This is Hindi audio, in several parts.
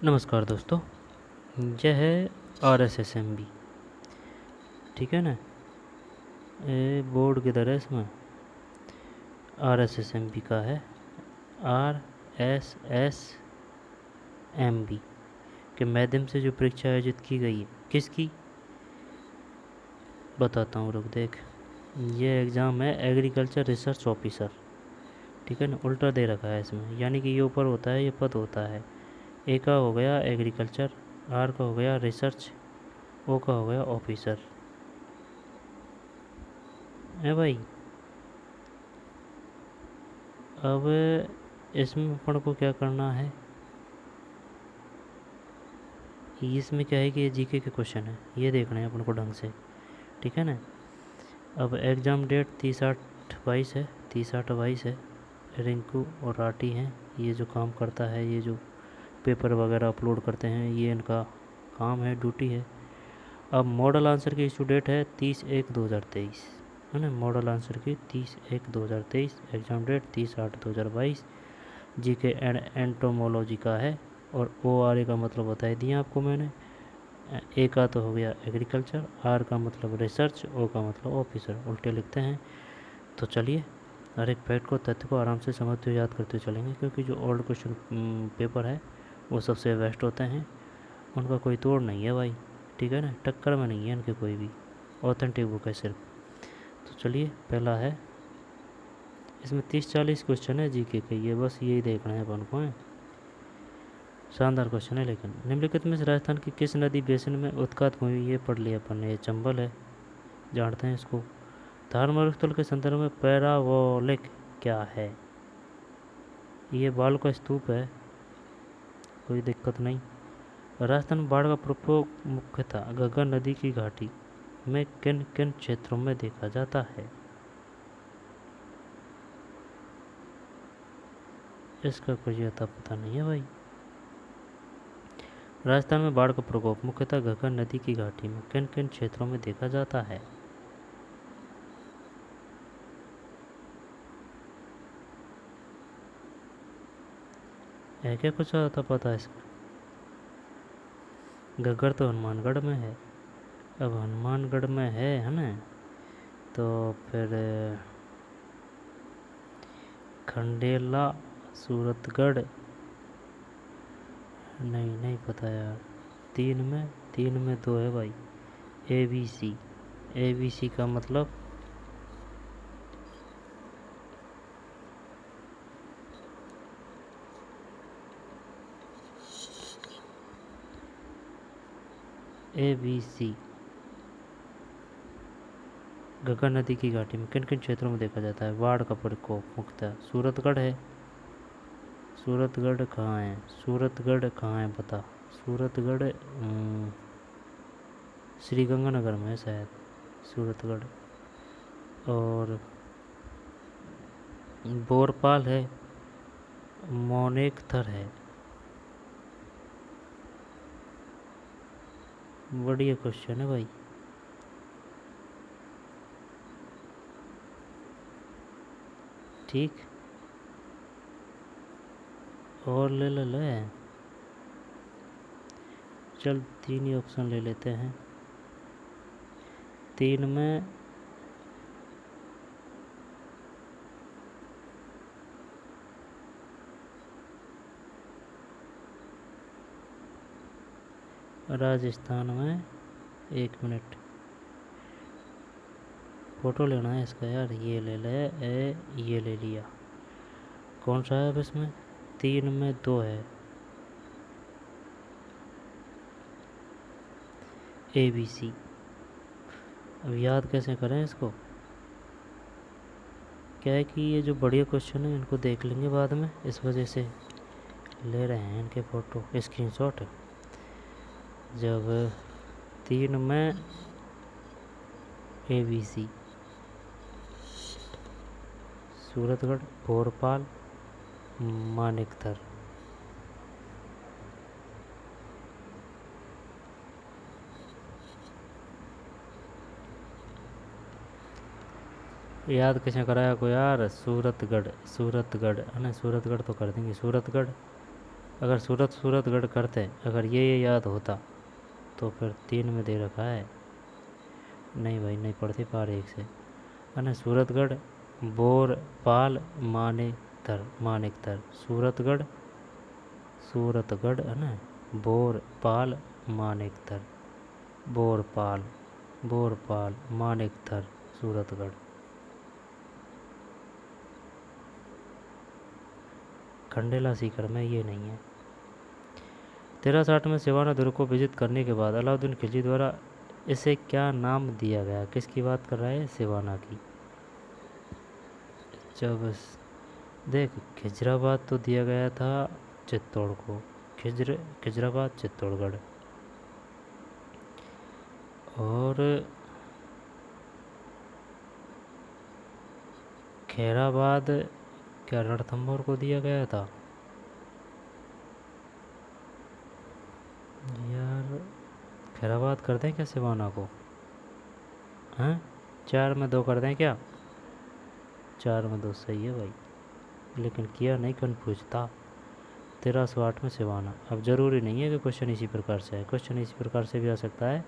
नमस्कार दोस्तों। यह है RSSMB। ठीक है ना। ये बोर्ड किधर है इसमें? RSSMB का है। RSSMB के माध्यम से जो परीक्षा आयोजित की गई है, किसकी बताता हूँ, रुक देख। ये एग्ज़ाम है एग्रीकल्चर रिसर्च ऑफिसर। ठीक है ना, उल्टा दे रखा है इसमें, यानी कि ये ऊपर होता है, ये पद होता है। ए का हो गया एग्रीकल्चर, आर का हो गया रिसर्च, ओ का हो गया ऑफिसर है भाई। अब इसमें अपन को क्या करना है, इसमें क्या है कि ये जीके के क्वेश्चन है, ये देखना है अपन को ढंग से। ठीक है ना। अब एग्ज़ाम डेट 30/8/22 है, 30/8/22 है। रिंकू और राठी हैं, ये जो काम करता है, ये जो पेपर वगैरह अपलोड करते हैं, ये इनका काम है, ड्यूटी है। अब model answer key issue date है 30/1/2023, है ना। Model answer key 30/1/2023, exam date 30/8/2022। GK and entomology का है। और ORA का मतलब बता दिया आपको मैंने। ए का तो हो गया एग्रीकल्चर, आर का मतलब रिसर्च, ओ का मतलब ऑफिसर, उल्टे लिखते हैं। तो चलिए हर एक फैक्ट को, तथ्य को आराम से समझते हुए याद करते चलेंगे, क्योंकि जो ओल्ड क्वेश्चन पेपर है वो सबसे बेस्ट होते हैं, उनका कोई तोड़ नहीं है भाई। ठीक है ना, टक्कर में नहीं है इनके कोई भी, ऑथेंटिक बुक है सिर्फ। तो चलिए, पहला है, इसमें 30-40 क्वेश्चन है जीके के, ये बस यही देखना है अपन को है। शानदार क्वेश्चन है। लेकिन निम्नलिखित में से राजस्थान की किस नदी बेसिन में उत्कात हुई, ये पढ़ लिया अपन ने। ये चंबल है, जानते हैं इसको। धार मरुस्थल के संदर्भ में पैरावोलिक क्या है? ये बाल का स्तूप है, कोई दिक्कत नहीं। राजस्थान में बाढ़ का प्रकोप मुख्यतः घग्गर नदी की घाटी में किन किन क्षेत्रों में देखा जाता है? इसका कुछ अता पता नहीं है भाई। राजस्थान में बाढ़ का प्रकोप मुख्यतः घग्गर नदी की घाटी में किन किन क्षेत्रों में देखा जाता है? है क्या कुछ अता पता है इसका? घग्गर तो हनुमानगढ़ में है। अब हनुमानगढ़ में है ना, तो फिर खंडेला, सूरतगढ़, नहीं नहीं पता यार। तीन में दो है भाई। ABC, ABC का मतलब ABC घग्गर नदी की घाटी में किन किन क्षेत्रों में देखा जाता है? बाढ़ का प्रकोप मुख्यतः सूरतगढ़ है। सूरतगढ़ कहाँ है? सूरतगढ़ कहाँ है बता। सूरतगढ़ श्रीगंगानगर में है शायद सूरतगढ़। और बोरपाल है, मोनेकथर है। बढ़िया क्वेश्चन है भाई। ठीक, और ले चल, 3 ही ऑप्शन ले लेते हैं। 3 में राजस्थान में, 1 मिनट, फ़ोटो लेना है इसका यार। ये ले ले, ये ले लिया। कौन सा है अब इसमें? 3 में 2 है, ABC। अब याद कैसे करें इसको? क्या है कि ये जो बढ़िया क्वेश्चन है इनको देख लेंगे बाद में, इस वजह से ले रहे हैं इनके फ़ोटो स्क्रीनशॉट। जब 3 में ABC, सूरतगढ़, भोरपाल, मानिकथर। याद कैसे कराया को यार? सूरतगढ़, सूरतगढ़ है ना, सूरतगढ़ तो कर देंगे, सूरतगढ़ अगर सूरतगढ़ करते, अगर ये याद होता तो फिर 3 में दे रखा है। नहीं भाई नहीं पढ़ते पार 1 से है ना। सूरतगढ़ बोरपाल मानेकतर सूरतगढ़ है ना। बोरपाल मानेकतर बोरपाल मानेकतर सूरतगढ़। खंडेला सीकर में ये नहीं है। 1360 में सिवाना दुर्ग को विजित करने के बाद अलाउद्दीन खिलजी द्वारा इसे क्या नाम दिया गया? किसकी बात कर रहा है? सिवाना की। जब देख खिजराबाद तो दिया गया था चित्तौड़ को, खिजराबाद चित्तौड़गढ़, और खैराबाद क्या रणथंभौर को दिया गया था यार। खैराबाद कर दें क्या सिवाना को? हैं 4 में 2 कर दें क्या? 4 में 2 सही है भाई, लेकिन किया नहीं, कन्फ्यूज था। 1308 में सिवाना। अब ज़रूरी नहीं है कि क्वेश्चन इसी प्रकार से है, क्वेश्चन इसी प्रकार से भी आ सकता है।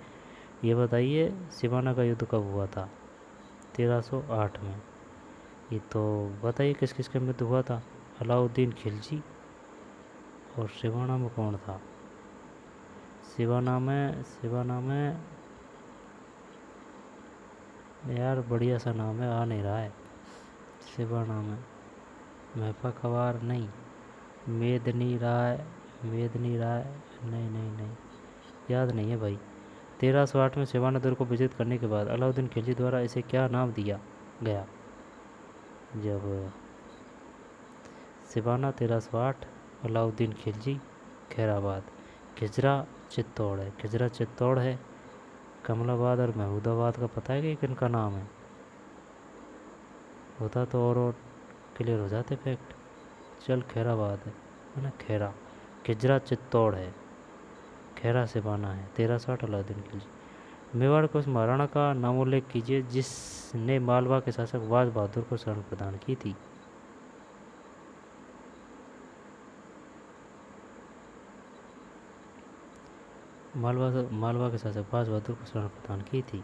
ये बताइए सिवाना का युद्ध कब हुआ था? 1308 में। ये तो बताइए किस किस के युद्ध हुआ था? अलाउद्दीन खिलजी, और सिवाना में कौन था? सिवाना में यार बढ़िया सा नाम है, आ नहीं रहा है। सिवाना में महफा खवार नहीं, मेदनी राय नहीं, याद नहीं है भाई। 1308 में सिवाना दुर्ग को विजित करने के बाद अलाउद्दीन खिलजी द्वारा इसे क्या नाम दिया गया? जब सिवाना 1308, अलाउद्दीन खिलजी, खैराबाद, खिजरा चित्तौड़ है। कमलाबाद और महमूदाबाद का पता है कि किनका नाम है? होता तो और क्लियर हो जाते फैक्ट। चल खैराबाद है ना, खैरा। खिजरा चित्तौड़ है, खैरा सिवाना है। 1360 अलाउद्दीन खिलजी। मेवाड़ को उस महाराणा का नामोल्लेख कीजिए जिसने मालवा के शासक बाज बहादुर को शरण प्रदान की थी। मालवा के शासक बाज बहादुर को शरण प्रदान की थी।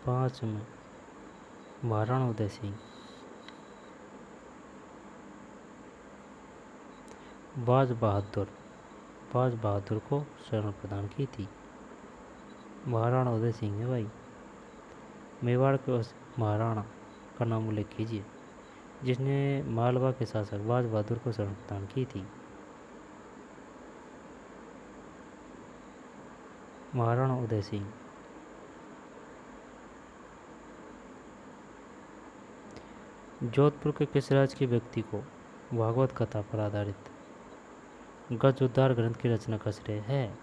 5 में महाराणा उदय सिंह। बाज बहादुर को शरण प्रदान की थी। महाराणा उदय सिंह है भाई। मेवाड़ के उस महाराणा का नाम उल्लेख कीजिए जिसने मालवा के शासक बाज बहादुर को शरण प्रदान की थी। महाराणा उदय सिंह। जोधपुर के किस राज्य के व्यक्ति को भागवत कथा पर आधारित गज उद्धार ग्रंथ की रचना का श्रेय है?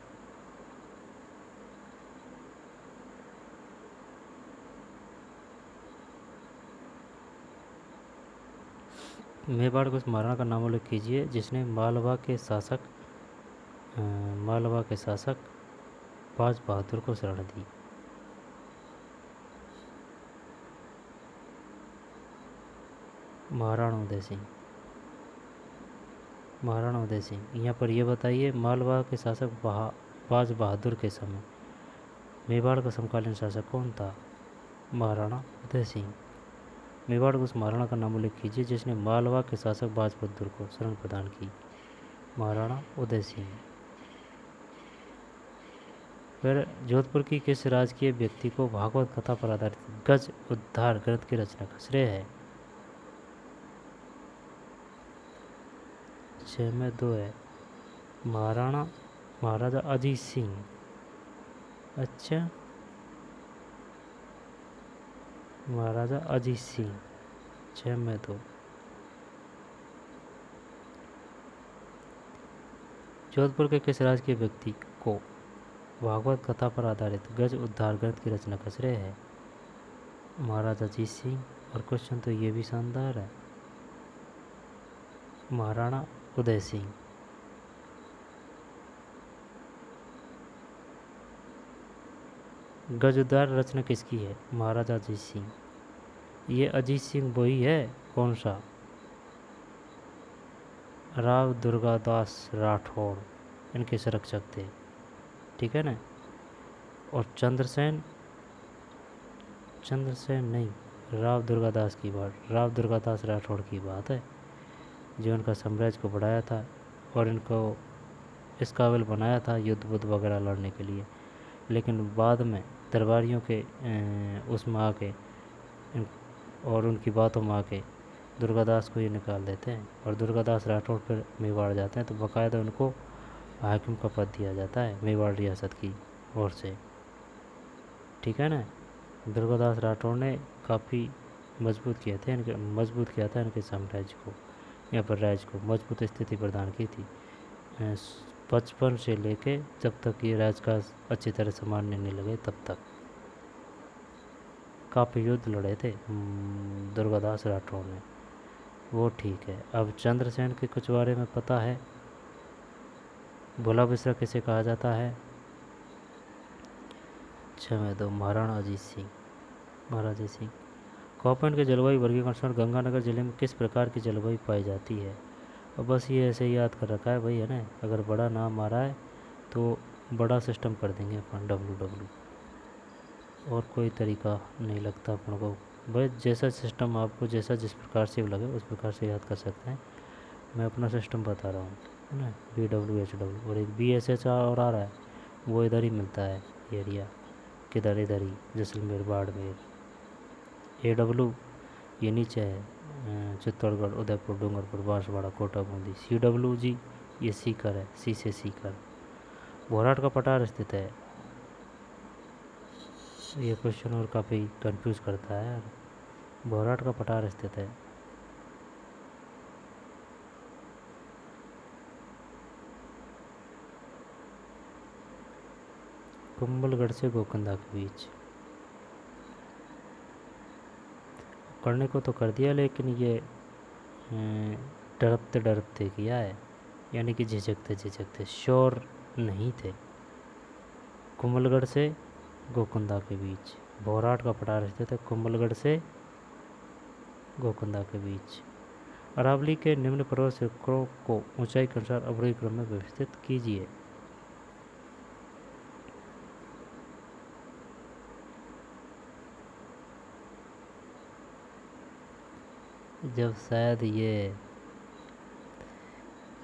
मेवाड़ के उस महाराणा का नाम उल्लेख कीजिए जिसने मालवा के शासक बाज बहादुर को शरण दी। महाराणा उदय सिंह। यहाँ पर यह बताइए मालवा के शासक बाज बहादुर के समय मेवाड़ का समकालीन शासक कौन था? महाराणा उदय सिंह। मेवाड़ को उस महाराणा का नाम उल्लेख कीजिए जिसने मालवा के शासक बाज बहादुर को शरण प्रदान की। महाराणा उदय सिंह। फिर जोधपुर की किस राजकीय व्यक्ति को भागवत कथा पर आधारित गज उद्धार ग्रंथ की रचना का श्रेय है? 6 में 2 है। महाराजा अजीत सिंह। अच्छा, महाराजा अजीत सिंह। 6 में 2। जोधपुर के किस राजकीय व्यक्ति को भागवत कथा पर आधारित गज उद्धार ग्रंथ की रचना का श्रेय है? महाराजा अजीत सिंह। और क्वेश्चन तो ये भी शानदार है, महाराणा उदय सिंह। गज उद्धार रचना किसकी है? महाराजा अजीत सिंह। ये अजीत सिंह वही है, कौन सा? राव दुर्गादास राठौड़ इनके संरक्षक थे, ठीक है ना। और चंद्रसेन नहीं, राव दुर्गादास राठौड़ की बात है, जो इनका साम्राज्य को बढ़ाया था और इनको इस काबिल बनाया था युद्ध बुद्ध वगैरह लड़ने के लिए। लेकिन बाद में दरबारियों के उसमें आके और उनकी बातों में आके दुर्गादास को ये निकाल देते हैं और दुर्गादास राठौड़ फिर मेवाड़ जाते हैं, तो बाकायदा उनको हाकिम का पद दिया जाता है मेवाड़ रियासत की ओर से, ठीक है ना। दुर्गादास राठौड़ ने काफ़ी मजबूत किया था इनके साम्राज्य को, यहाँ पर राज्य को मजबूत स्थिति प्रदान की थी। 55 से लेके जब तक ये राजकाज अच्छी तरह संभालने नहीं लगे तब तक काफ़ी युद्ध लड़े थे दुर्गादास राठौड़ ने, वो ठीक है। अब चंद्रसेन के कुछ बारे में पता है। भोला बिसरा किसे कहा जाता है? क्षमा दो, महाराणा अजीत सिंह। कॉपन के जलवायु वर्गीकरण गंगानगर जिले में किस प्रकार की जलवायु पाई जाती है? और बस ये ऐसे ही याद कर रखा है भाई, है ना। अगर बड़ा नाम आ रहा है तो बड़ा सिस्टम कर देंगे अपन WW, और कोई तरीका नहीं लगता अपन को भाई। जैसा सिस्टम आपको जिस प्रकार से लगे उस प्रकार से याद कर सकते हैं। मैं अपना सिस्टम बता रहा हूँ, है ना। BWHW और एक BSH और आ रहा है, वो इधर ही मिलता है एरिया, किधर इधर ही जैसलमेर बाड़मेर। AW ये नीचे है, चित्तौड़गढ़ उदयपुर डूंगरपुर बांसवाड़ा कोटा बूंदी। CWG ये सीकर है, सी से सीकर। भोराट का पठार स्थित है, ये क्वेश्चन और काफ़ी कंफ्यूज करता है यार। भोराट का पठार स्थित है कुंभलगढ़ से गोकंदा के बीच। करने को तो कर दिया, लेकिन ये डरते किया है, यानी कि झिझकते श्योर नहीं थे। कुंभलगढ़ से गोकंदा के बीच भोराट का पठार स्थित है, कुंभलगढ़ से गोकंदा के बीच। अरावली के निम्न पर्वत शिखरों को ऊंचाई के अनुसार अवरोही क्रम में व्यवस्थित कीजिए। जब शायद ये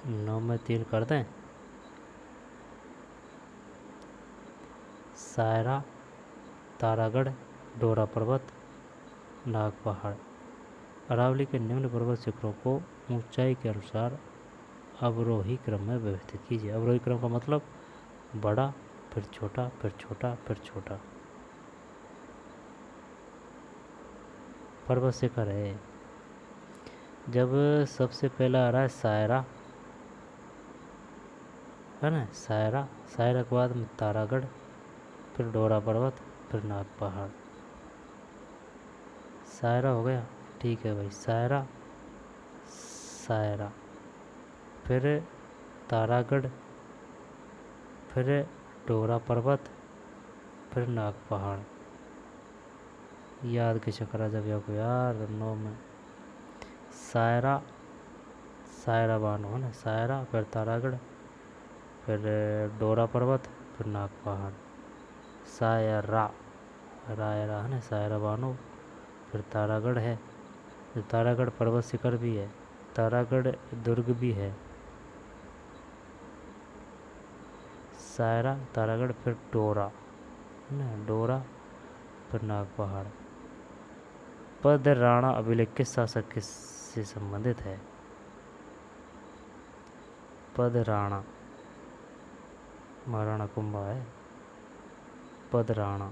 9 में 3 कर दें, सायरा, तारागढ़, डोरा पर्वत, नाग पहाड़। अरावली के निम्न पर्वत शिखरों को ऊंचाई के अनुसार अवरोही क्रम में व्यवस्थित कीजिए। अवरोही क्रम का मतलब बड़ा, फिर छोटा, फिर छोटा, फिर छोटा। पर्वत शिखर है, जब सबसे पहला आ रहा है सायरा, है ना। सायरा के बाद में तारागढ़, फिर डोरा पर्वत, फिर नाग पहाड़। सायरा हो गया, ठीक है भाई। सायरा, फिर तारागढ़, फिर डोरा पर्वत, फिर नाग पहाड़। याद किसे करा जब को यार 9 में सायरा बानो, है ना। सायरा, फिर तारागढ़, फिर डोरा पर्वत, फिर नाग पहाड़। सायरा रायरा, है ना। सायरा बानो, फिर तारागढ़ है, तारागढ़ पर्वत शिखर भी है, तारागढ़ दुर्ग भी है। सायरा, तारागढ़, फिर डोरा, है ना। डोरा, फिर नाग पहाड़। पदराणा अभिलेख किस शासक से संबंधित है? पदराणा महाराणा कुंभा है। पदराणा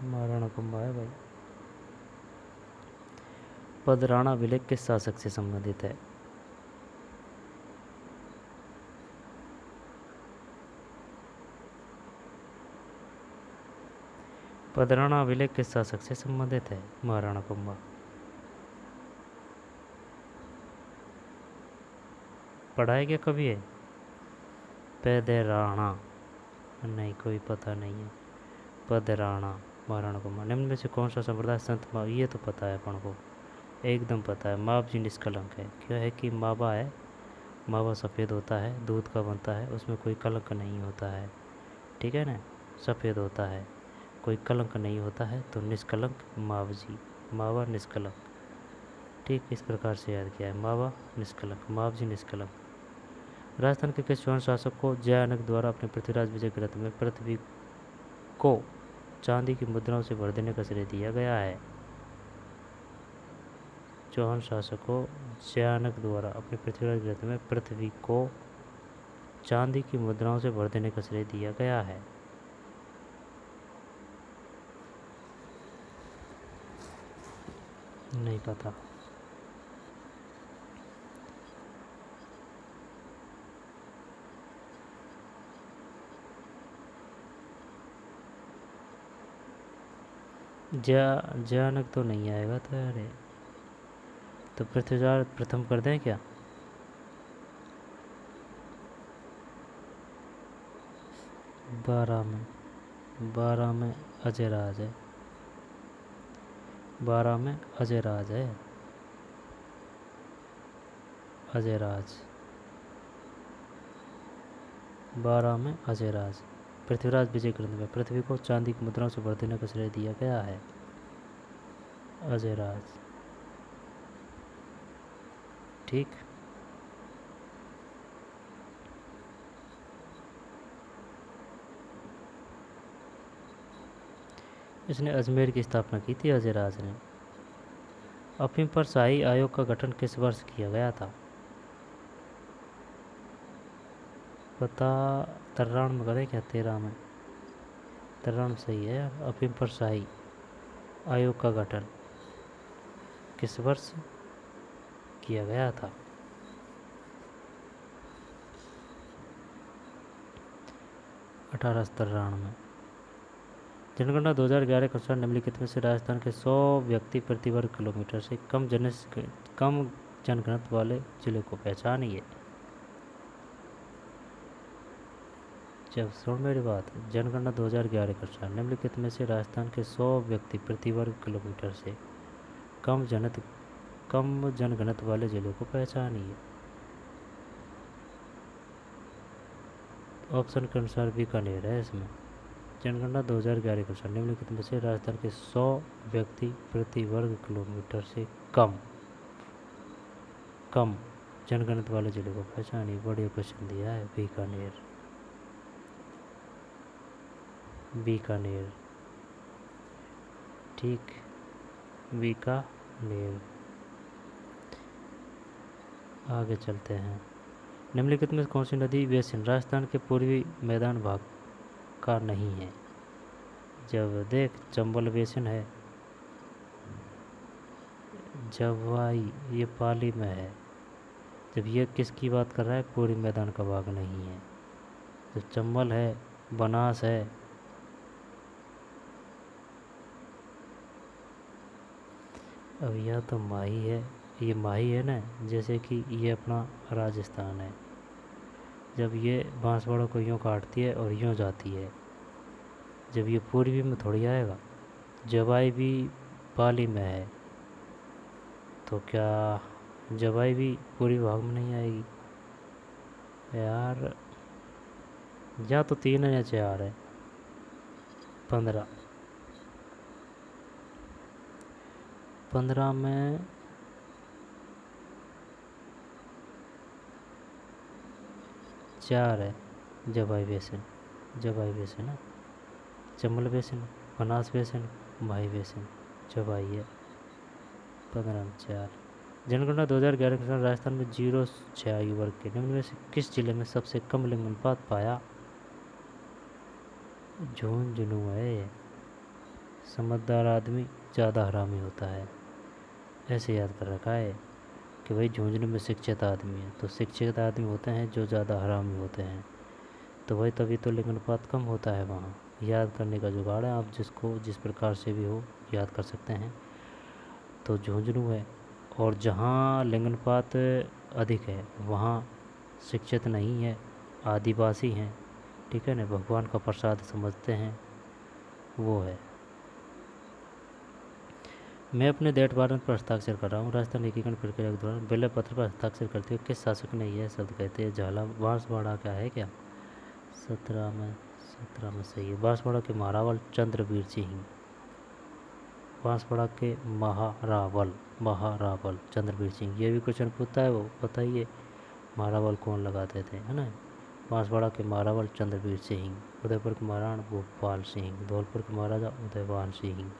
महाराणा कुंभा है भाई। पदराणा अभिलेख किस शासक से संबंधित है? पदराणा अभिलेख किस शासक से संबंधित है? महाराणा कुंभा। पढ़ा है क्या कभी है? पदराणा नहीं, कोई पता नहीं है। पदराणा महाराणा कुमार। निम्न में से कौन सा संप्रदाय संत माँ, ये तो पता है अपन को, एकदम पता है, माप जी निष्कलंक है। क्या है कि मावा है, मावा सफ़ेद होता है, दूध का बनता है, उसमें कोई कलंक नहीं होता है, ठीक है ना, सफ़ेद होता है, कोई कलंक नहीं होता है, तो निष्कलंक माव जी, मावा निष्कलंक। ठीक, इस प्रकार से याद किया है, मावा निष्कलंक, माव जी निष्कलंक। राजस्थान के किस स्वर्ण शासक को जयानक द्वारा अपने पृथ्वीराज विजय ग्रंथ में पृथ्वी को चांदी की मुद्राओं से भर देने का श्रेय दिया गया है? चौहान शासक को जयानक द्वारा अपने पृथ्वीराज ग्रंथ में पृथ्वी को चांदी की मुद्राओं से भर देने का श्रेय दिया गया है। नहीं पता। जयानक तो नहीं आएगा, तो यार तो पृथ्वीराज प्रथम कर दें क्या? बारह में अजयराज है, 12 में अजयराज है, अजयराज 12 में अजयराज। पृथ्वीराज विजय ग्रंथ में पृथ्वी को चांदी की मुद्राओं से भर देने का श्रेय दिया गया है, अजयराज। ठीक, इसने अजमेर की स्थापना की थी, अजयराज ने। अफीम पर शाही आयोग का गठन किस वर्ष किया गया था? पता, 93 में करें क्या, 13 में? 93 सही है यार। अफीम पर शाही आयोग का गठन किस वर्ष किया गया था? 1893 में। जनगणना 2011 के अनुसार निम्नलिखित में से राजस्थान के 100 व्यक्ति प्रति वर्ग किलोमीटर से कम जनघनत्व वाले जिले को पहचानिए। जब सुन मेरी बात, जनगणना 2011 के अनुसार निम्नलिखित में से राजस्थान के 100 व्यक्ति प्रति वर्ग किलोमीटर से कम जनघनत्व वाले जिलों को पहचानिए। ऑप्शन के अनुसार बीकानेर है इसमें। जनगणना 2011 के अनुसार निम्नलिखित में से राजस्थान के 100 व्यक्ति प्रति वर्ग किलोमीटर से कम जनघनत्व वाले जिले को पहचानिए। बढ़िया क्वेश्चन दिया है। बीकानेर, ठीक, बीकानेर। आगे चलते हैं। निम्नलिखित में कौन सी नदी बेसिन राजस्थान के पूर्वी मैदान भाग का नहीं है? जब देख, चंबल बेसिन है, जवाई ये पाली में है। जब ये किसकी बात कर रहा है, पूर्वी मैदान का भाग नहीं है। जब चंबल है, बनास है, अब यह तो माही है, ये माही है ना, जैसे कि ये अपना राजस्थान है। जब ये बांसवाड़ा को यूँ काटती है और यूँ जाती है, जब ये पूर्वी में थोड़ी आएगा। जवाई भी पाली में है, तो क्या जवाई भी पूर्वी भाग में नहीं आएगी यार? या तो 3 है या 4 है। 15 में 4 है। जवाई बेसिन है, चंबल बेसिन, बनास बेसिन, माही बेसिन, जवाई है। 15 में 4। जनगणना 2011 के अनुसार राजस्थान में 0 से 6 आयु वर्ग के निम्न में से किस जिले में सबसे कम लिंग अनुपात पाया? झुंझुनू है। समझदार आदमी ज़्यादा हरामी होता है, ऐसे याद कर रखा है कि भाई झुंझुनू में शिक्षित आदमी है, तो शिक्षित आदमी होते हैं जो ज़्यादा हरामी होते हैं, तो भाई तभी तो लिंग अनुपात कम होता है वहाँ। याद करने का जुगाड़ है, आप जिसको जिस प्रकार से भी हो याद कर सकते हैं। तो झुंझुनू है, और जहाँ लिंग अनुपात अधिक है वहाँ शिक्षित नहीं है, आदिवासी हैं, ठीक है ना, भगवान का प्रसाद समझते हैं, वो है। मैं अपने दैट वारंट पर हस्ताक्षर कर रहा हूँ। राजस्थान एकीकरण प्रक्रिया के दौरान बेले पत्र पर हस्ताक्षर करते हुए किस शासक ने यह शब्द कहते हैं झाला बांसवाड़ा का है क्या? 17 में सही है। बांसवाड़ा के महारावल चंद्रवीर सिंह। बांसवाड़ा के महारावल चंद्रवीर सिंह। ये भी क्वेश्चन पूछता है, वो बताइए महारावल कौन लगाते थे, है ना। बांसवाड़ा के महारावल चंद्रवीर सिंह। उदयपुर के महाराणा भोपाल सिंह। धौलपुर के महाराजा उदयवान सिंह।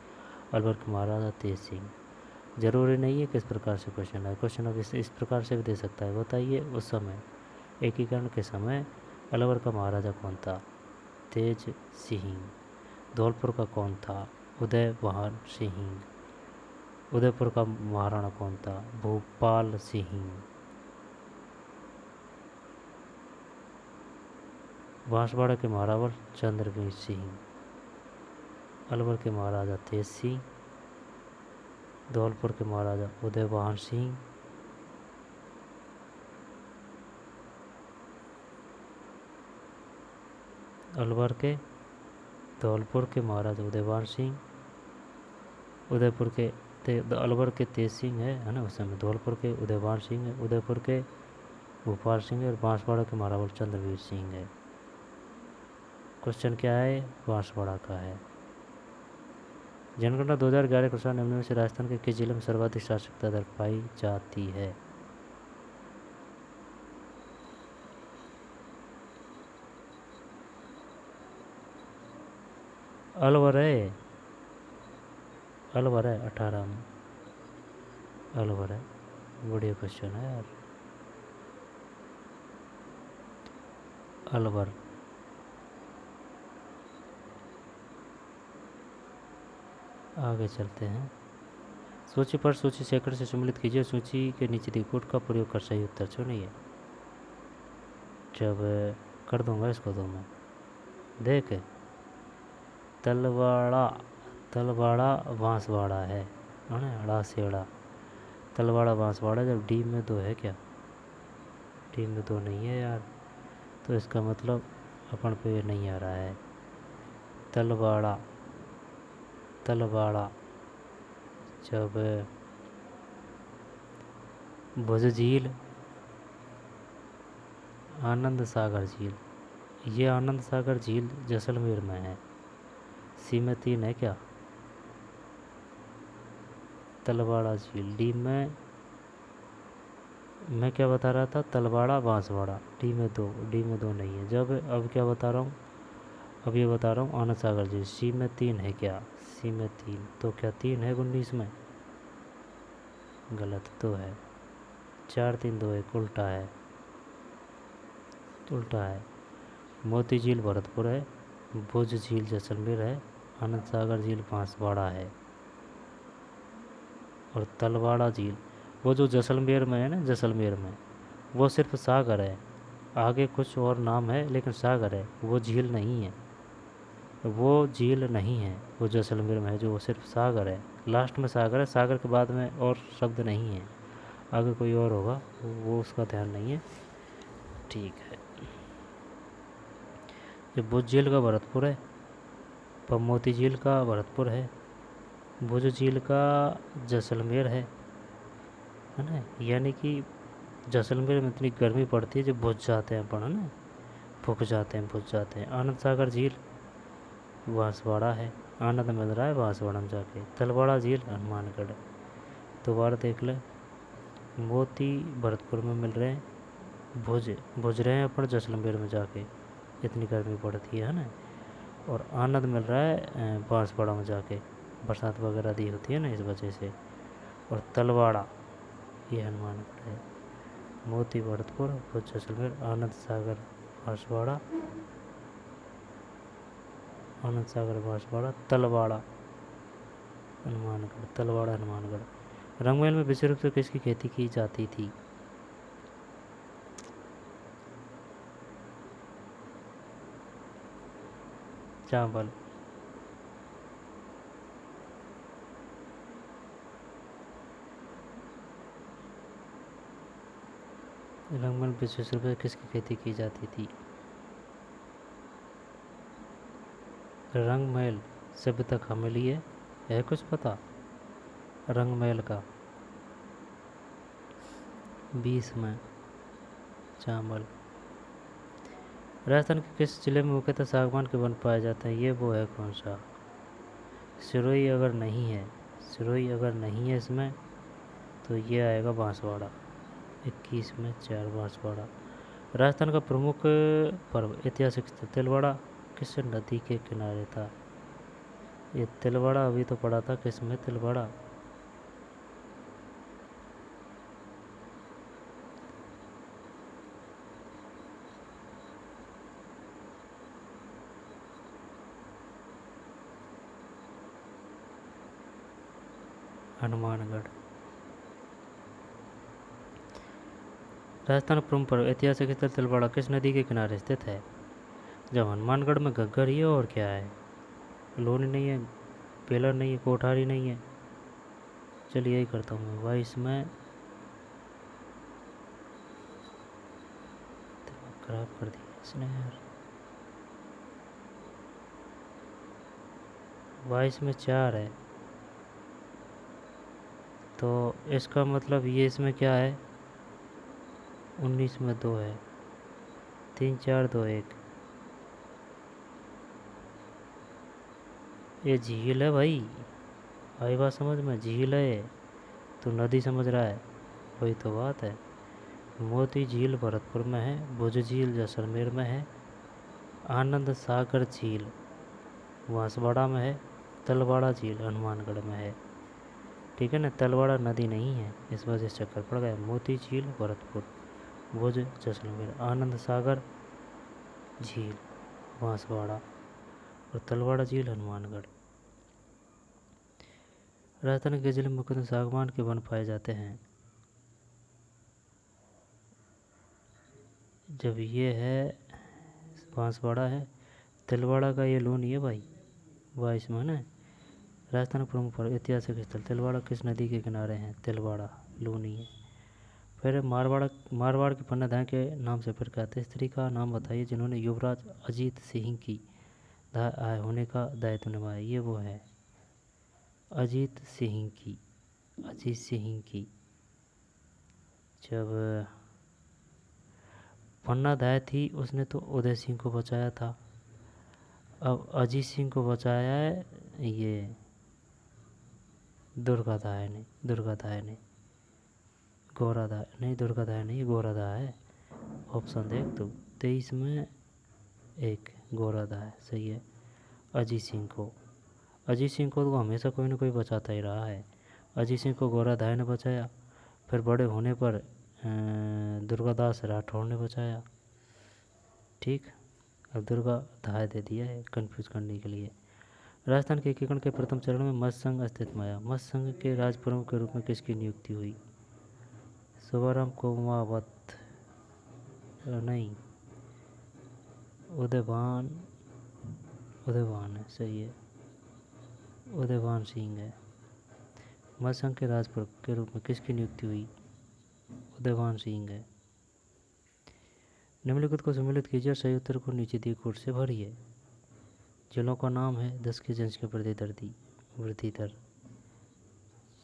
अलवर के महाराजा तेज सिंह। जरूरी नहीं है किस प्रकार से क्वेश्चन है, क्वेश्चन अब इस प्रकार से भी दे सकता है। बताइए उस समय एकीकरण के समय अलवर का महाराजा कौन था? तेज सिंह। धौलपुर का कौन था? उदयवान सिंह। उदयपुर का महाराणा कौन था? भोपाल सिंह। बांसवाड़ा के महारावल चंद्रवीर सिंह। अलवर के महाराजा तेज सिंह। धौलपुर के महाराजा उदयवान सिंह। अलवर के धौलपुर के महाराजा उदयवान सिंह। उदयपुर के अलवर के तेज सिंह है ना उस समय। धौलपुर के उदयवान सिंह है। उदयपुर के भोपाल सिंह है। और बांसवाड़ा के महारावल चंद्रवीर सिंह है। क्वेश्चन क्या है? बांसवाड़ा का है। जनगणना 2011 के अनुसार निम्न में से राजस्थान के किस जिले में सर्वाधिक साक्षरता दर पाई जाती है? अलवर है। 18 में अलवर है। बढ़िया क्वेश्चन है यार। अलवर। आगे चलते हैं। सूची पर सूची सेकंड से सम्मिलित कीजिए। सूची के नीचे दी कोड का प्रयोग कर सही उत्तर चुनिए। जब कर दूंगा इसको तो मैं देख। तलवाड़ा बांसवाड़ा है ना। अड़ा से अड़ा तलवाड़ा बांसवाड़ा। जब डी में 2 है क्या? डी में 2 नहीं है यार, तो इसका मतलब अपन पे नहीं आ रहा है। तलवाड़ा जब भुज झील, आनंद सागर झील। ये आनंद सागर झील जैसलमेर में है। सी में 3 है क्या? तलवाड़ा झील। डी में मैं क्या बता रहा था? तलवाड़ा बांसवाड़ा। डी में 2 नहीं है। जब अब क्या बता रहा हूँ? अब ये बता रहा हूँ आनंद सागर झील। सी में 3 है क्या? सी में 3। तो क्या 3 है 19 में? गलत, 2 है। 4 3 2 1 उल्टा है। मोती झील भरतपुर है। भुज झील जैसलमेर है। आनंद सागर झील बांसवाड़ा है। और तलवाड़ा झील वो जो जैसलमेर में है ना, जैसलमेर में वो सिर्फ सागर है। आगे कुछ और नाम है लेकिन सागर है, वो झील नहीं है। वो जैसलमेर में है जो वो सिर्फ सागर है। लास्ट में सागर है, सागर के बाद में और शब्द नहीं है। आगे कोई और होगा वो उसका ध्यान नहीं है। ठीक है। ये भुज झील का भरतपुर है। मोती झील का भरतपुर है। भुज झील का जैसलमेर है ना। यानी कि जैसलमेर में इतनी गर्मी पड़ती है जब भुज जाते हैं अपन, है ना, भुज जाते हैं। आनंद सागर झील बांसवाड़ा है। आनंद मिल रहा है बांसवाड़ा में जाके। तलवाड़ा झील हनुमानगढ़। दोबारा देख ले। मोती भरतपुर में मिल रहे हैं। भुज रहे हैं अपन जैसलमेर में जाके, इतनी गर्मी पड़ती है ना। और आनंद मिल रहा है बांसवाड़ा में जाके, बरसात वगैरह दी होती है ना, इस वजह से। और तलवाड़ा ये हनुमानगढ़ है। मोती भरतपुर, भुज जैसलमेर, आनंद सागर बांसवाड़ा, तलवाड़ा हनुमानगढ़। रंगमहल में विशेष रूप से किसकी खेती की जाती थी? चावल। रंगमहल विशेष रूप से किसकी खेती की जाती थी? रंगमहल सभ्यता कहाँ मिली है कुछ पता? रंगमहल का। 20 में चांबल। राजस्थान के किस जिले में मुख्यतः सागवान के वन पाए जाते हैं? ये वो है कौन सा? सिरोही अगर नहीं है, सिरोही अगर नहीं है इसमें तो ये आएगा बांसवाड़ा। 21 में 4 बांसवाड़ा। राजस्थान का प्रमुख पर्व ऐतिहासिक स्थल तिलवाड़ा किस नदी के किनारे था? ये तिलवाड़ा अभी तो पड़ा था, किस में? तिलवाड़ा। हनुमानगढ़। राजस्थान का प्रमुख पर्व ऐतिहासिक स्थल तिलवाड़ा किस नदी के किनारे स्थित है? जब हनुमानगढ़ में घग्गर ही है और क्या है? लोनी नहीं है, पेलर नहीं है, कोठारी नहीं है। चलिए यही करता हूँ मैं। 22 में दिमाग खराब कर दिया इसने यार। 22 में 4 है तो इसका मतलब ये इसमें क्या है? 19 में 2 है। 3 4 2 1। ये झील है भाई, आई बात समझ में? झील है, तो नदी समझ रहा है, वही तो बात है। मोती झील भरतपुर में है, भुज झील जैसलमेर में है, आनंद सागर झील बांसवाड़ा में है, तलवाड़ा झील हनुमानगढ़ में है। ठीक है ना, तलवाड़ा नदी नहीं है, इस वजह से चक्कर पड़ गया। मोती झील भरतपुर, भुज जैसलमेर, आनंद सागर झील बांसवाड़ा और तलवाड़ा झील हनुमानगढ़। राजस्थान के जिले में मुख्यतः सागवान के वन पाए जाते हैं। जब ये है बांसवाड़ा है, तिलवाड़ा का ये लो नहीं है भाई। 22 में ना। राजस्थान प्रमुख पर्व ऐतिहासिक स्थल तिलवाड़ा किस नदी के किनारे हैं? तिलवाड़ा, लूनी है। फिर मारवाड़ के पन्नाधाय के नाम से फिर कहते हैं। स्त्री का नाम बताइए जिन्होंने युवराज अजीत सिंह की आय होने का दायित्व निभाया। ये वो है अजीत सिंह की। अजीत सिंह की जब पन्नाधाय थी उसने तो उदय सिंह को बचाया था, अब अजीत सिंह को बचाया है ये दुर्गाधाय ने। दुर्गाधाय ने, गौराधाय नहीं, दुर्गाधाय नहीं, गौराधाय है। ऑप्शन देख तो। 23 में 1 गौराधाय सही है। अजीत सिंह को, अजीत सिंह को तो हमेशा कोई ना कोई बचाता ही रहा है। अजीत सिंह को गौराधाय ने बचाया, फिर बड़े होने पर दुर्गादास राठौड़ ने बचाया। ठीक, अब दुर्गाधाय दे दिया है कंफ्यूज करने के लिए। राजस्थान के एकीकरण के प्रथम चरण में मत्स्य संघ अस्तित्व में आया। मत्स्य संघ के राज प्रमुख के रूप में किसकी नियुक्ति हुई? सुबाराम कोमावत नहीं, उदयभान, उदयभान है सही है, उदयभान सिंह है। मत्स्य संघ के राज प्रमुख के रूप में किसकी नियुक्ति हुई? उदयभान सिंह है। निम्नलिखित को सम्मिलित कीजिए और सही उत्तर को नीचे दिए कोड से भरिए। जिलों का नाम है 10 की जनसंख्या वृद्धि दर।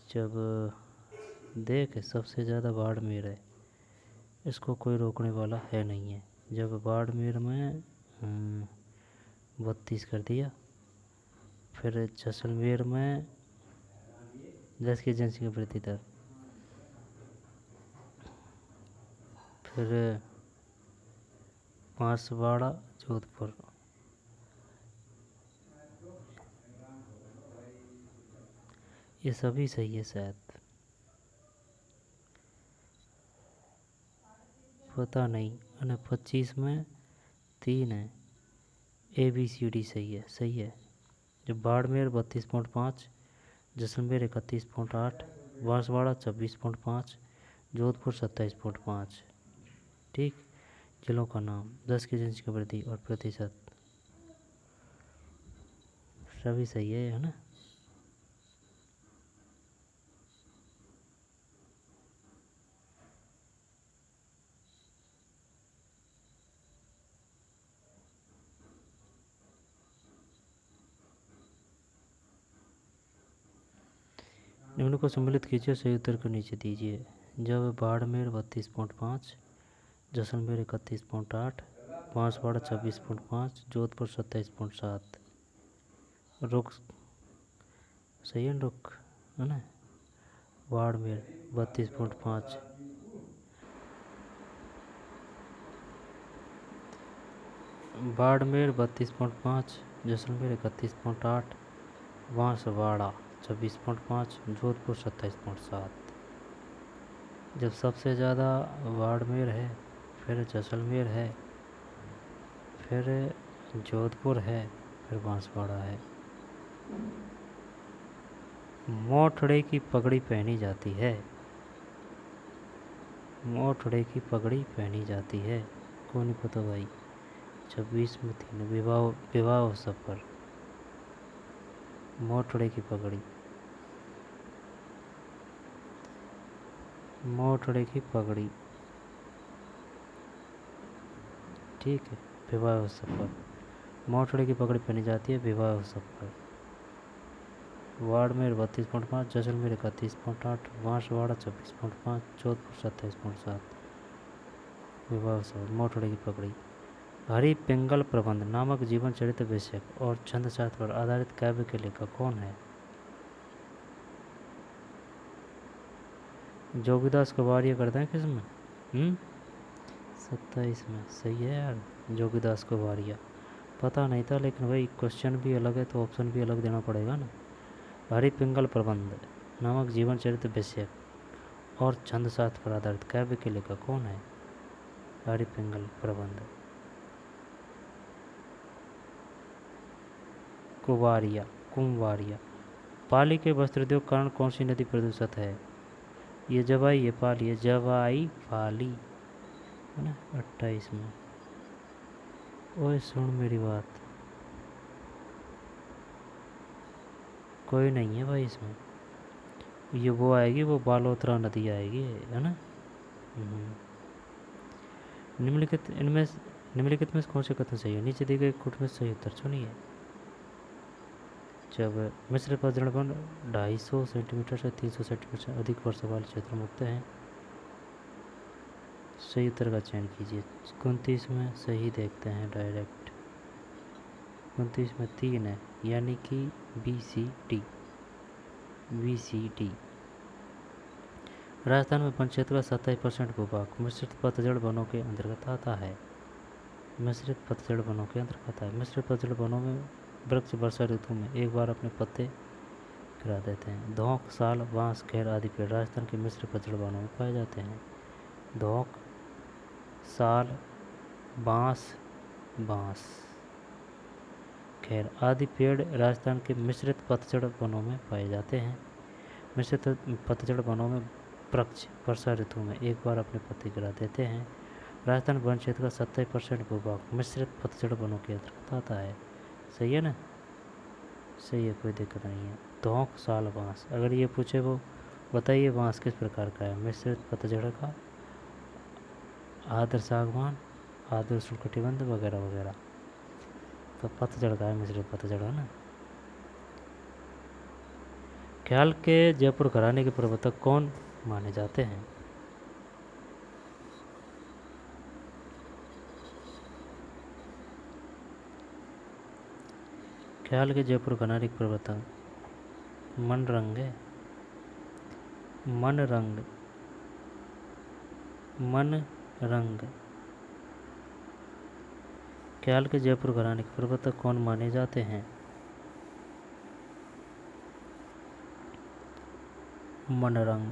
जब देख सबसे ज़्यादा बाड़मेर है, इसको कोई रोकने वाला है नहीं है। जब बाड़मेर में 32 कर दिया, फिर जैसलमेर में 10 की जनसंख्या वृद्धि दर, फिर बांसवाड़ा जोधपुर, ये सभी सही है शायद, पता नहीं। और 25 में 3 है, ABCD सही है, सही है। जब बाड़मेर 32.5, जैसलमेर 31.8, बांसवाड़ा 26.5, जोधपुर 27.5। ठीक, जिलों का नाम 10 की जनसंख्या वृद्धि और प्रतिशत सभी सही है ना। निम्न को सम्मिलित कीजिए, सही उत्तर को नीचे दीजिए। जब बाड़मेर 32.5, जैसलमेर 31.8, बांसवाड़ा 26.5, जोधपुर 27.7। रुक सही है, रुक है ना। बाड़मेर 32.5, बाड़मेर 32.5, जैसलमेर 31.8, बांसवाड़ा 26.5, जोधपुर 27.7। जब सबसे ज़्यादा बाड़मेर है, फिर जैसलमेर है, फिर जोधपुर है, फिर बांसवाड़ा है। मोठड़े की पगड़ी पहनी जाती है, मोठड़े की पगड़ी पहनी जाती है, कौन नहीं पता भाई। 26 में 3 विवाह अवसर पर मोठड़े की पगड़ी, मोठड़े की पगड़ी, ठीक है। विवाह अवसर पर मोठड़े की पगड़ी पहनी जाती है, विवाह अवसर पर। बाड़मेर 32.5, जैसलमेर 31.8, बांसवाड़ा 26.5, जोधपुर 27.7। विवाह अवसर मोठड़े की पगड़ी। हरि पिंगल प्रबंध नामक जीवन चरित्र विषयक और छंद शास्त्र पर आधारित काव्य के लेखक कौन है? जोगीदास कबारिया करते हैं किसमें? 27 में। सही है यार, जोगीदास कबारिया। पता नहीं था, लेकिन भाई क्वेश्चन भी अलग है तो ऑप्शन भी अलग देना पड़ेगा ना। हरि पिंगल प्रबंध नामक जीवन चरित्र विषयक और छंद शास्त्र पर आधारित काव्य के लेखक कौन है? हरि पिंगल प्रबंध। कुंवारिया। पाली के वस्त्रोद्योग कारण कौन सी नदी प्रदूषित है? ये जवाई, ये पाली, ये जवाई पाली है ना। 28 में। ओए सुन मेरी बात, कोई नहीं है भाई इसमें। ये वो आएगी, वो बालोतरा नदी आएगी, है ना। निम्नलिखित में कौन से कथन सही है? नीचे दिए गए कुट में सही उत्तर चुनिए। जब मिश्र पतझड़ बन 250 सेंटीमीटर से 300 सेंटीमीटर से अधिक वर्षा वाले क्षेत्र में उगते हैं। सही उत्तर का चयन कीजिए। 29 में सही देखते हैं डायरेक्ट। 29 में 3 है, यानी कि BCD। राजस्थान में वन क्षेत्र का 27% भूभाग मिश्रित पतझड़ वनों के अंतर्गत आता है। मिश्रित पतझड़ वनों के अंतर्गत आता है। मिश्रित पतझड़ वनों में वृक्ष वर्षा ऋतु में एक बार अपने पत्ते गिरा देते हैं। धौंक, साल, बांस, खैर आदि पेड़ राजस्थान के मिश्रित पतझड़ वनों में पाए जाते हैं। धौंक, साल, बांस, खैर आदि पेड़ राजस्थान के मिश्रित पतझड़ वनों में पाए जाते हैं। मिश्रित पतझड़ वनों में वृक्ष वर्षा ऋतु में एक बार अपने पत्ते गिरा देते हैं। राजस्थान वन क्षेत्र का 70% भूभाग मिश्रित पतझड़ वनों के अंतर्गत आता है। सही है ना? सही है, कोई दिक्कत नहीं है। धौंक, साल, बांस, अगर ये पूछे वो बताइए बांस किस प्रकार का है? मिश्रित पतझड़ का, आर्द्र सागवान, आर्द्र उष्णकटिबंध वगैरह वगैरह। तो पतझड़ का है, मिश्रित पतझड़, है ना। ख्याल के जयपुर घराने के प्रवर्तक कौन माने जाते हैं? ख्याल के जयपुर घराने के प्रवर्तक मन रंग। ख्याल के जयपुर घराने के प्रवर्तक कौन माने जाते हैं? मनरंग।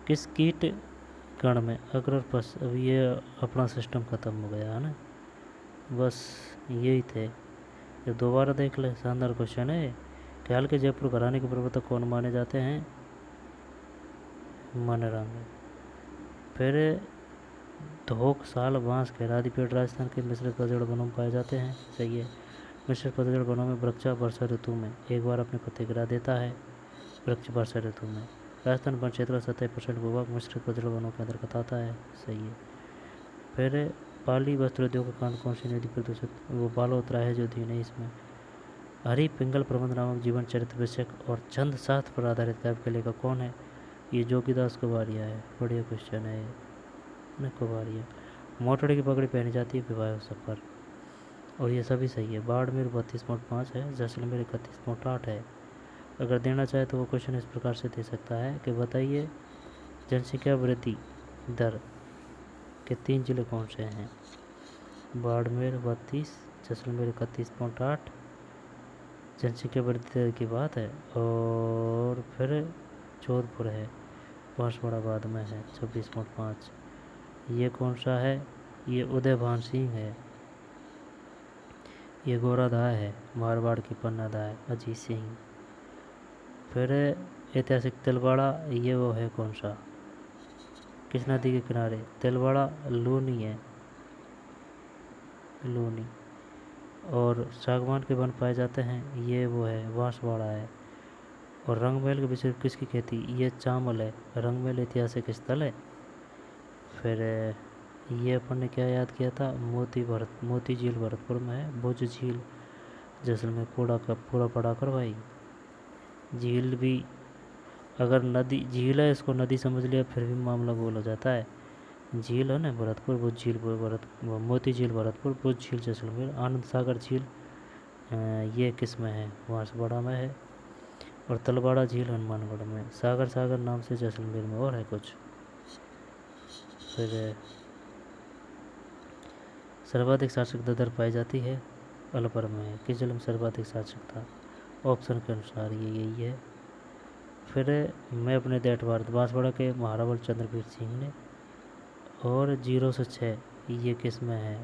किस कीट गण में अग्र पश, अब ये अपना सिस्टम ख़त्म हो गया है ना, बस यही थे। जब दोबारा देख ले, शानदार क्वेश्चन है। ख्याल के जयपुर घराने के प्रवर्तक कौन माने जाते हैं? मनरंग। फिर धोक, साल, बांस, खैर आदि पेड़ राजस्थान के मिश्रित पतझड़ वनों में पाए जाते हैं। सही है। मिश्रित पतझड़ वनों में वृक्ष वर्षा ऋतु में एक बार अपने पत्ते गिरा देता है। वृक्ष वर्षा ऋतु में। राजस्थान वन क्षेत्र का 70% भूभाग मिश्रित पतझड़ वनों के अंतर्गत आता है। सही है। फिर पाली वस्त्रोद्योग के कारण कौन सी नदी प्रदूषित? वो बालोतरा है जो दी नहीं इसमें। हरि पिंगल प्रबंध नामक जीवन चरित्र विषयक और छंद शास्त्र पर आधारित काव्य के लेखक कौन है? ये जोगीदास कुबारिया है। बढ़िया क्वेश्चन है ये, कुबारिया। मोटड़ी की पगड़ी पहनी जाती है विवाह अवसर पर, और ये सभी सही है। बाड़मेर 32.5 है, जैसलमेर 31.8 है। अगर देना चाहे तो वो क्वेश्चन इस प्रकार से दे सकता है कि बताइए जनसंख्या वृद्धि दर के 3 जिले कौन से हैं? बाड़मेर 32, जैसलमेर 31.8, जनसंख्या वृद्धि दर की बात है, और फिर जोधपुर है, बांसवाड़ा बाद में है 26.5। ये कौन सा है? ये उदयभान सिंह है। ये गोराधाय है, मारवाड़ की पन्नाधाय अजीत सिंह। फिर ऐतिहासिक तिलवाड़ा, ये वो है कौन सा, किस नदी के किनारे? तिलवाड़ा लूनी है, लूनी। और सागवान के वन पाए जाते हैं, ये वो है बांसवाड़ा है। और रंगमहल के विषय किसकी खेती? ये चामल है। रंगमहल ऐतिहासिक स्थल है। फिर ये अपन ने क्या याद किया था? मोती झील भरतपुर में है। भुज झील जैसलमेर पूरा पड़ा कर भाई। झील भी अगर नदी झील है, इसको नदी समझ लिया फिर भी मामला गोल हो जाता है। झील है ना, भरतपुर भुज झील, मोती झील भरतपुर, भुज झील जैसलमेर, आनंद सागर झील ये किस में है? बांसवाड़ा में है। और तलवाड़ा झील हनुमानगढ़ में। सागर नाम से जैसलमेर में और है कुछ। फिर सर्वाधिक साक्षरता दर पाई जाती है अलवर में है। किस जिले में सर्वाधिक साक्षरता? ऑप्शन के अनुसार ये यही है। फिर मैं अपने दैट भारत, बांसवाड़ा के महारावल चंद्रवीर सिंह ने। और 0 से 6 ये किस में है?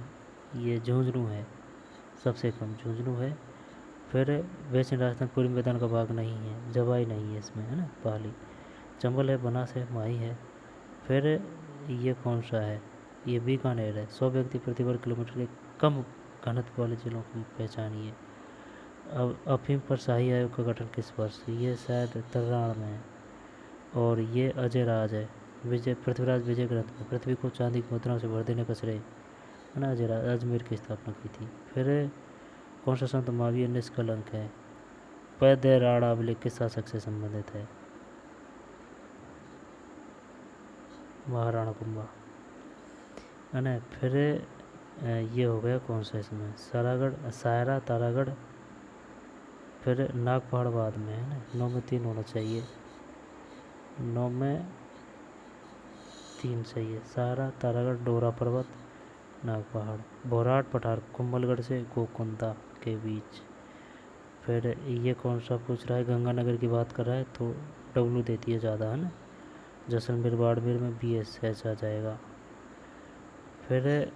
ये झुंझुनू है, सबसे कम झुंझुनू है। फिर वैसे राजस्थान पूर्वी मैदान का भाग नहीं है, जवाई नहीं है इसमें, है ना, पाली। चंबल है, बनास है, माही है। फिर ये कौन सा है? ये बीकानेर है। 100 व्यक्ति प्रति वर्ग किलोमीटर के कम घनत्व वाले जिलों को पहचानिए। अब अफीम पर शाही आयोग का गठन किस वर्ष? ये शायद 93 में है। और ये अजय राज है। पृथ्वीराज विजय ग्रंथ में पृथ्वी को चांदी की मुद्राओं से भर देने का श्रेय, है ना, अजय राज अजमेर की स्थापना की थी। फिर कौन सा संत महावीर निष्कलंक है? पैदे राड़ा अभिलेख किस शासक से संबंधित है? महाराणा कुंभा, है ना। फिर ये हो गया कौन सा इसमें? सायरा तारागढ़। फिर नागपहाड़ बाद में, है ना। 9 में 3 होना चाहिए, 9 में 3 सही है। सायरा तारागढ़, डोरा पर्वत, नागपहाड़। बोराट पठार कुंभलगढ़ से गोकुंदा के बीच। फिर ये कौन सा पूछ रहा है? गंगानगर की बात कर रहा है तो डब्लू देती है ज़्यादा, है ना। जैसलमेर बाड़मेर में BSH आ जाएगा। फिर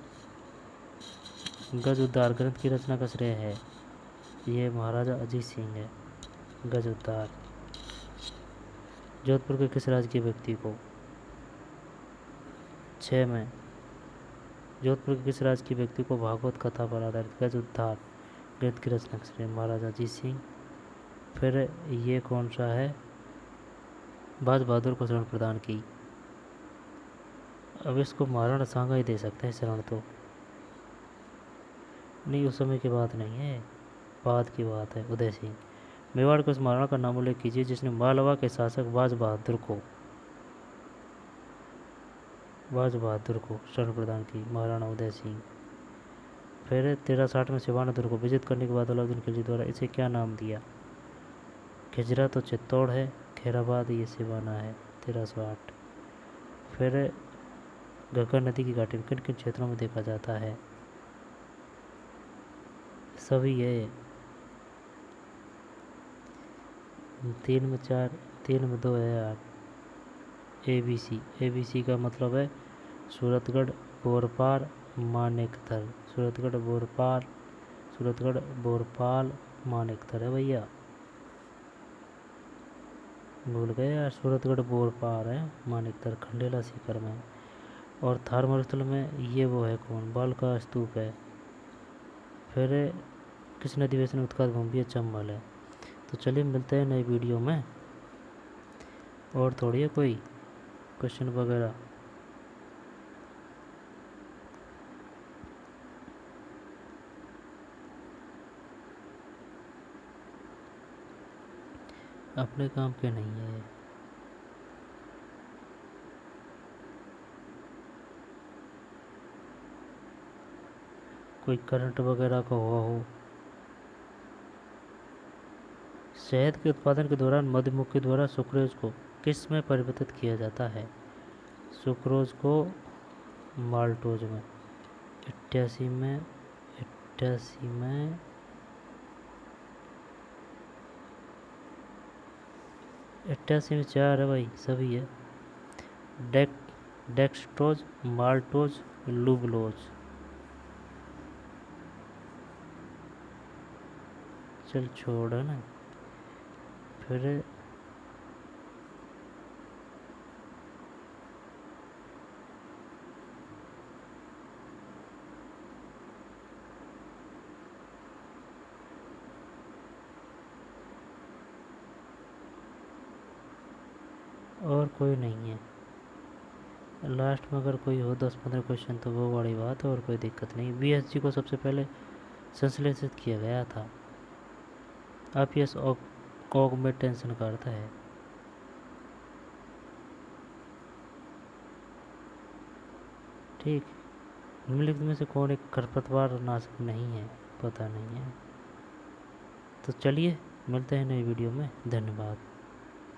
गज उद्धार ग्रंथ की रचना का श्रेय है? ये महाराजा अजीत सिंह है, गज उद्धार। जोधपुर के किस राज्य के व्यक्ति को? 6 में जोधपुर के किस राज्य के व्यक्ति को भागवत कथा पर आधारित गज उद्धार ग्रंथ की रचना का श्रेय? महाराजा अजीत सिंह। फिर ये कौन सा है? बाज बहादुर को शरण प्रदान की। अब इसको महाराणा सांगा ही दे सकते हैं शरण, तो नहीं, उस समय की बात नहीं है, बाद की बात है। उदय सिंह। मेवाड़ के उस महाराणा का नाम उल्लेख कीजिए जिसने मालवा के शासक बाज बहादुर को शरण प्रदान की। महाराणा उदय सिंह। फिर 1360 में सिवाना दुर्ग को विजित करने के बाद अलाउद्दीन खिलजी द्वारा इसे क्या नाम दिया? खिजरा तो चित्तौड़ है, खैराबाद ये सिवाना है। 1308। फिर घग्गर नदी की घाटी किन किन क्षेत्रों में देखा जाता है? सभी है। 3 में 4, 3 में 2 है यार। ABC का मतलब है सूरतगढ़, बोरपार, मानेकथर। सूरतगढ़ बोरपाल मानेकथर है भैया, भूल गए यार। सूरतगढ़ बोरपार है, मानेकथर खंडेला सीकर में। और थार मरुस्थल में ये वो है कौन? बाल का स्तूप है। फिर किस नदी वेशन में उत्कल भूमि है? चंबल है। तो चलिए मिलते हैं नई वीडियो में। और थोड़ी है कोई क्वेश्चन वगैरह। अपने काम के नहीं है ये। कोई करंट वगैरह का हुआ हो। शहद के उत्पादन के दौरान मधुमक्खी द्वारा सुक्रोज को किस में परिवर्तित किया जाता है? सुक्रोज को माल्टोज में। 88 में, 88 में, 88 में 4 है भाई, सभी है। डेक डेक्सट्रोज, माल्टोज, लुबलोज। चल छोड़, है ना। फिर और कोई नहीं है। लास्ट में अगर कोई हो 10-15 क्वेश्चन तो वो बड़ी बात है, और कोई दिक्कत नहीं। बीएसजी को सबसे पहले संश्लेषित किया गया था। आईपीएस कॉग में टेंशन करता है। ठीक। निम्नलिखित में से कौन एक खरपतवार नाशक नहीं है? पता नहीं है। तो चलिए मिलते हैं नई वीडियो में। धन्यवाद।